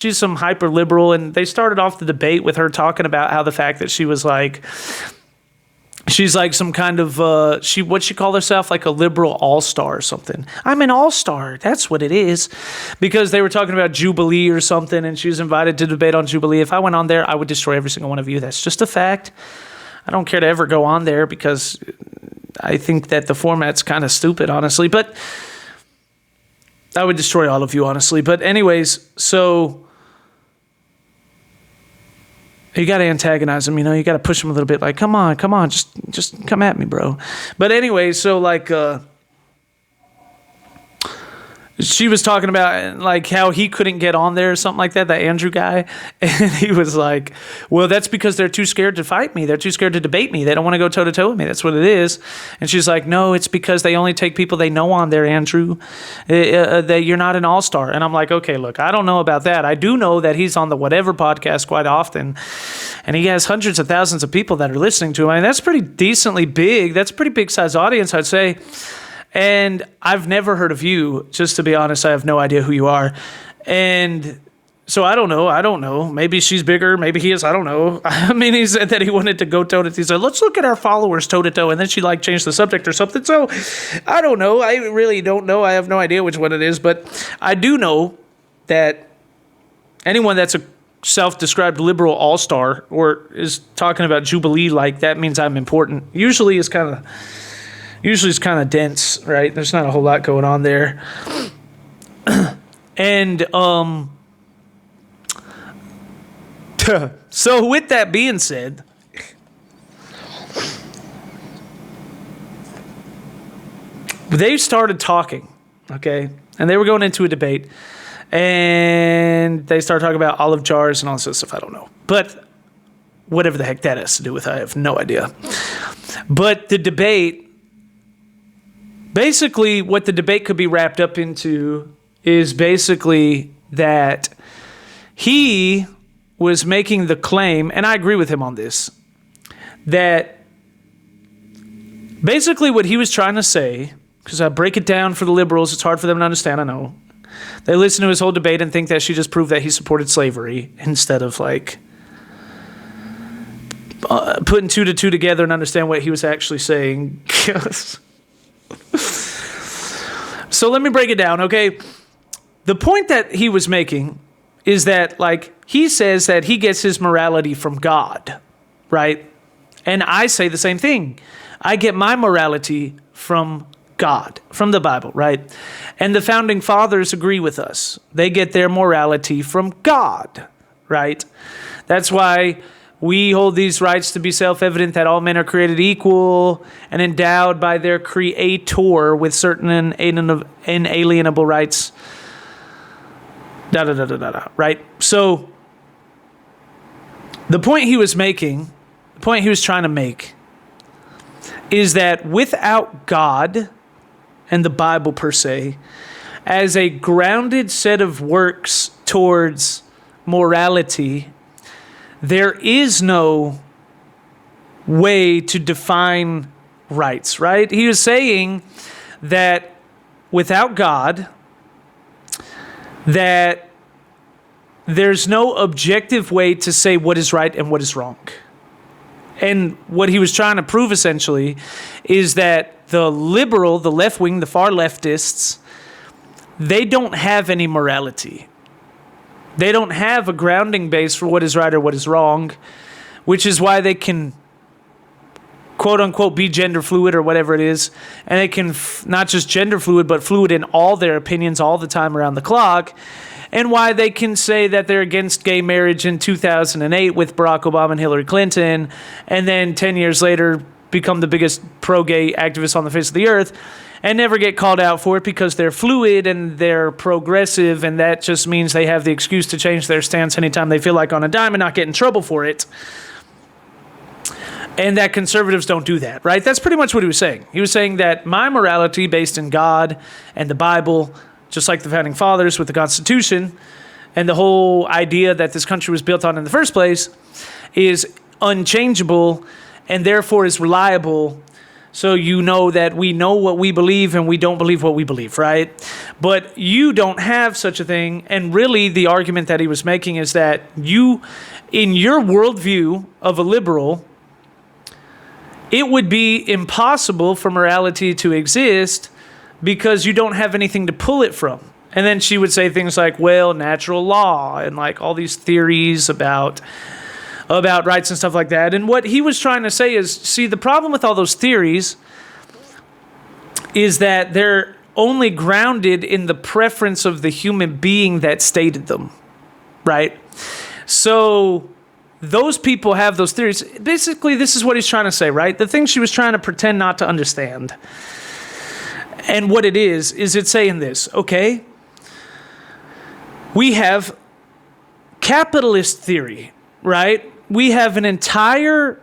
she's some hyper liberal, and they started off the debate with her talking about how the fact that she was like, she's like some kind of what'd she call herself, like a liberal all-star or something. I'm an all-star, that's what it is, because they were talking about Jubilee or something, and she was invited to debate on Jubilee. If I went on there, I would destroy every single one of you. That's just a fact. I don't care to ever go on there because I think that the format's kind of stupid, honestly, but I would destroy all of you, honestly. But anyways, so you got to antagonize him, you got to push him a little bit, like, come on, just come at me, bro. But anyway, so like, she was talking about like how he couldn't get on there or something like that Andrew guy. And he was like, well, that's because they're too scared to fight me. They're too scared to debate me. They don't want to go toe to toe with me. That's what it is. And she's like, no, it's because they only take people they know on there, Andrew. You're not an all-star. And I'm like, okay, look, I don't know about that. I do know that he's on the Whatever podcast quite often. And he has hundreds of thousands of people that are listening to him. I mean, that's pretty decently big. That's a pretty big size audience, I'd say. And I've never heard of you. Just to be honest, I have no idea who you are. And so I don't know. Maybe she's bigger. Maybe he is. I don't know. I mean, he said that he wanted to go toe to toe. He said, let's look at our followers toe to toe. And then she like changed the subject or something. So I don't know. I really don't know. I have no idea which one it is. But I do know that anyone that's a self-described liberal all-star or is talking about Jubilee like that means I'm important. Usually it's kind of dense, right? There's not a whole lot going on there. And so with that being said, they started talking, okay? And they were going into a debate. And they started talking about olive jars and all this other stuff. I don't know. But whatever the heck that has to do with, I have no idea. But the debate, basically what the debate could be wrapped up into is basically that he was making the claim, and I agree with him on this, that basically what he was trying to say, because I break it down for the liberals, it's hard for them to understand, I know. They listen to his whole debate and think that she just proved that he supported slavery instead of like putting two to two together and understand what he was actually saying. So let me break it down, okay? The point that he was making is that, like, he says that he gets his morality from God, right? And I say the same thing. I get my morality from God, from the Bible, right? And the founding fathers agree with us. They get their morality from God, right? That's why we hold these rights to be self-evident that all men are created equal and endowed by their creator with certain inalienable rights. Right? So the point he was making, the point he was trying to make, is that without God and the Bible per se, as a grounded set of works towards morality, there is no way to define rights, right? He was saying that without God, that there's no objective way to say what is right and what is wrong. And what he was trying to prove essentially is that the liberal, the left wing, the far leftists, they don't have any morality. They don't have a grounding base for what is right or what is wrong, which is why they can, quote unquote, be gender fluid or whatever it is. And they can not just gender fluid, but fluid in all their opinions all the time around the clock. And why they can say that they're against gay marriage in 2008 with Barack Obama and Hillary Clinton, and then 10 years later become the biggest pro-gay activists on the face of the earth, and never get called out for it because they're fluid and they're progressive, and that just means they have the excuse to change their stance anytime they feel like on a dime and not get in trouble for it. And that conservatives don't do that, right? That's pretty much what he was saying. He was saying that my morality based in God and the Bible, just like the founding fathers with the Constitution and the whole idea that this country was built on in the first place, is unchangeable and therefore is reliable So you know that we know what we believe and we don't believe what we believe, right? But you don't have such a thing. And really the argument that he was making is that you, in your worldview of a liberal, it would be impossible for morality to exist because you don't have anything to pull it from. And then she would say things like, well, natural law and like all these theories about rights and stuff like that. And what he was trying to say is, see, the problem with all those theories is that they're only grounded in the preference of the human being that stated them, right? So those people have those theories. Basically, this is what he's trying to say, right? The thing she was trying to pretend not to understand. And what it is it's saying this, okay? We have capitalist theory, right? We have an entire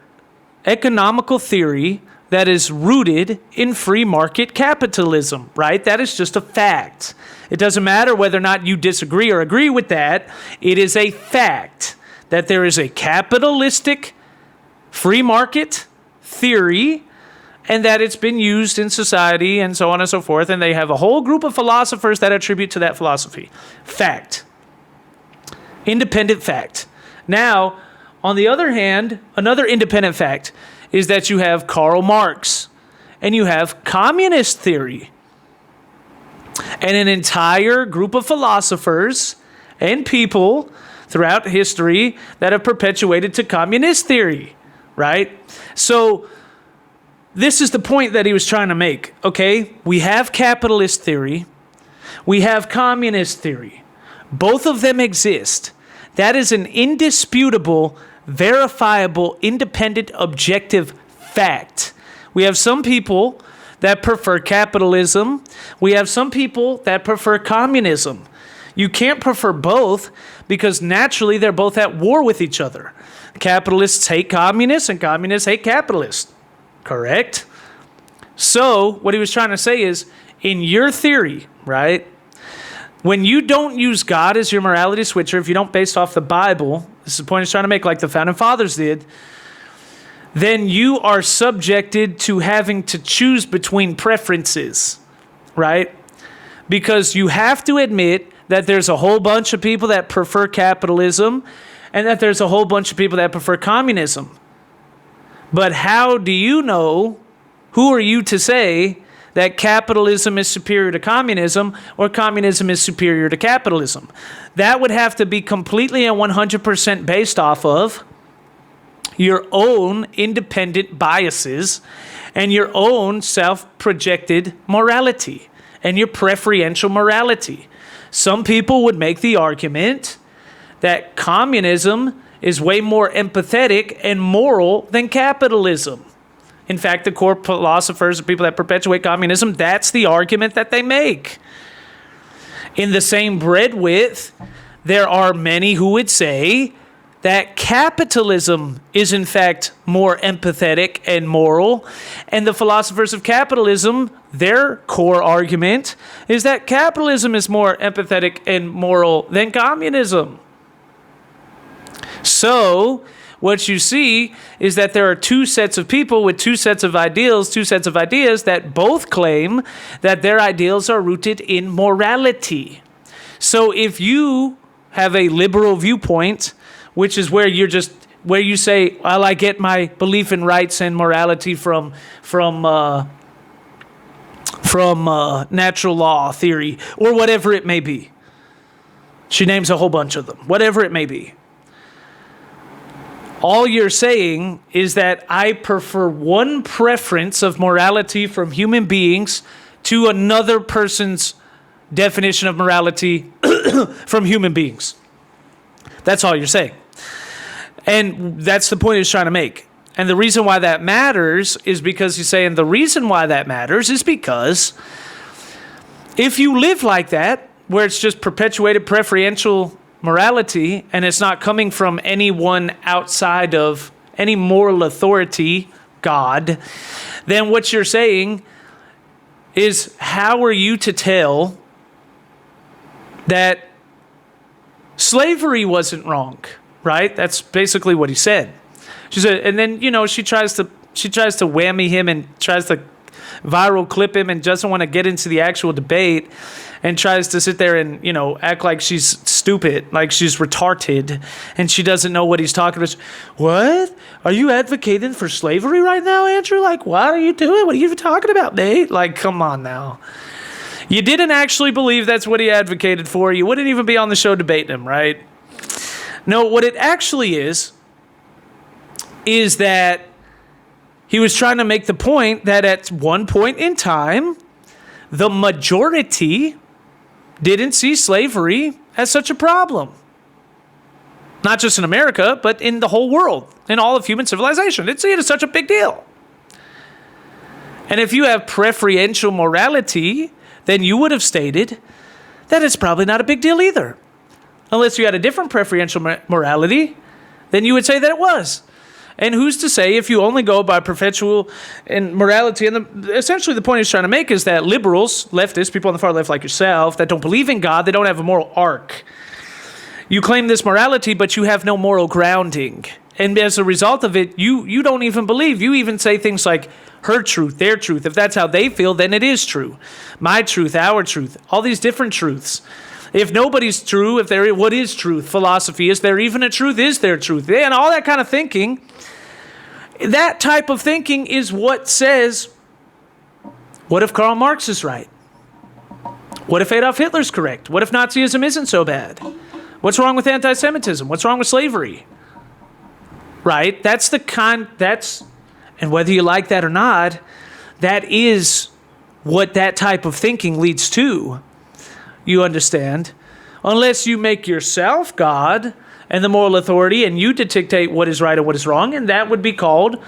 economical theory that is rooted in free market capitalism, right? That is just a fact. It doesn't matter whether or not you disagree or agree with that. It is a fact that there is a capitalistic free market theory and that it's been used in society and so on and so forth. And they have a whole group of philosophers that attribute to that philosophy. Fact. Independent fact. Now, on the other hand, another independent fact is that you have Karl Marx and you have communist theory and an entire group of philosophers and people throughout history that have perpetuated to communist theory, right? So this is the point that he was trying to make, okay? We have capitalist theory. We have communist theory. Both of them exist. That is an indisputable, verifiable, independent, objective fact. We have some people that prefer capitalism. We have some people that prefer communism. You can't prefer both because naturally they're both at war with each other. Capitalists hate communists and communists hate capitalists. Correct? So what he was trying to say is, in your theory, right, when you don't use God as your morality switcher, if you don't base off the Bible, this is the point he's trying to make, like the founding fathers did, then you are subjected to having to choose between preferences, right? Because you have to admit that there's a whole bunch of people that prefer capitalism and that there's a whole bunch of people that prefer communism. But how do you know, who are you to say that capitalism is superior to communism or communism is superior to capitalism? That would have to be completely and 100% based off of your own independent biases and your own self-projected morality and your preferential morality. Some people would make the argument that communism is way more empathetic and moral than capitalism. In fact, the core philosophers, the people that perpetuate communism, that's the argument that they make. In the same breadwidth, there are many who would say that capitalism is in fact more empathetic and moral, and the philosophers of capitalism, their core argument is that capitalism is more empathetic and moral than communism. So what you see is that there are two sets of people with two sets of ideals, two sets of ideas that both claim that their ideals are rooted in morality. So if you have a liberal viewpoint, which is where you say, well, I get my belief in rights and morality from natural law theory or whatever it may be. She names a whole bunch of them, whatever it may be. All you're saying is that I prefer one preference of morality from human beings to another person's definition of morality from human beings. That's all you're saying. And that's the point he's trying to make. And the reason why that matters is because he's saying the reason why that matters is because if you live like that, where it's just perpetuated preferential morality, and it's not coming from anyone outside of any moral authority, God, then what you're saying is, how are you to tell that slavery wasn't wrong, right? That's basically what he said. She said, and then, she tries to she tries to whammy him and tries to viral clip him and doesn't want to get into the actual debate and tries to sit there and, act like she's stupid, like she's retarded, and she doesn't know what he's talking about. What? Are you advocating for slavery right now, Andrew? Like, what are you doing? What are you even talking about, Nate? Like, come on now. You didn't actually believe that's what he advocated for. You wouldn't even be on the show debating him, right? No, what it actually is that he was trying to make the point that at one point in time, the majority didn't see slavery as such a problem. Not just in America, but in the whole world, in all of human civilization. They didn't see it as such a big deal. And if you have preferential morality, then you would have stated that it's probably not a big deal either. Unless you had a different preferential morality, then you would say that it was. And who's to say if you only go by perpetual and morality? And essentially the point he's trying to make is that liberals, leftists, people on the far left like yourself, that don't believe in God, they don't have a moral arc. You claim this morality, but you have no moral grounding. And as a result of it, you don't even believe. You even say things like her truth, their truth. If that's how they feel, then it is true. My truth, our truth, all these different truths. If nobody's true, what is truth? Philosophy, is there even a truth? Is there truth? And all that kind of thinking, that type of thinking is what says, what if Karl Marx is right? What if Adolf Hitler's correct? What if Nazism isn't so bad? What's wrong with anti-Semitism? What's wrong with slavery? Right? And whether you like that or not, that is what that type of thinking leads to. You understand? Unless you make yourself God and the moral authority and you dictate what is right and what is wrong, and that would be called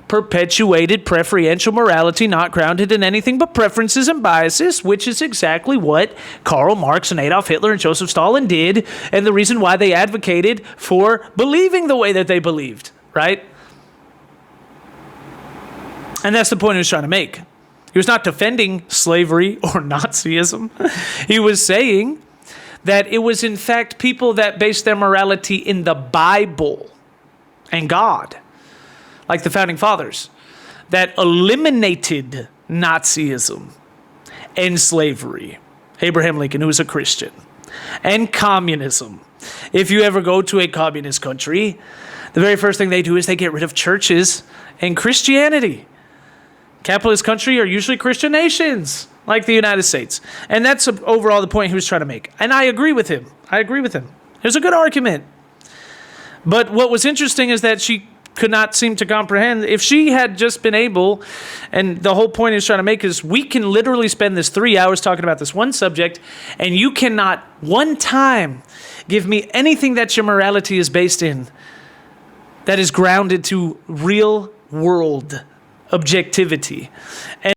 perpetuated preferential morality not grounded in anything but preferences and biases, which is exactly what Karl Marx and Adolf Hitler and Joseph Stalin did, and the reason why they advocated for believing the way that they believed, right? And that's the point he was trying to make. He was not defending slavery or Nazism. He was saying that it was in fact people that based their morality in the Bible and God, like the founding fathers, that eliminated Nazism and slavery. Abraham Lincoln, who was a Christian, and communism. If you ever go to a communist country, the very first thing they do is they get rid of churches and Christianity. Capitalist country are usually Christian nations, like the United States. And that's overall the point he was trying to make. And I agree with him. There's a good argument. But what was interesting is that she could not seem to comprehend. If she had just been able, and the whole point he was trying to make is we can literally spend this 3 hours talking about this one subject, and you cannot one time give me anything that your morality is based in that is grounded to real world objectivity. And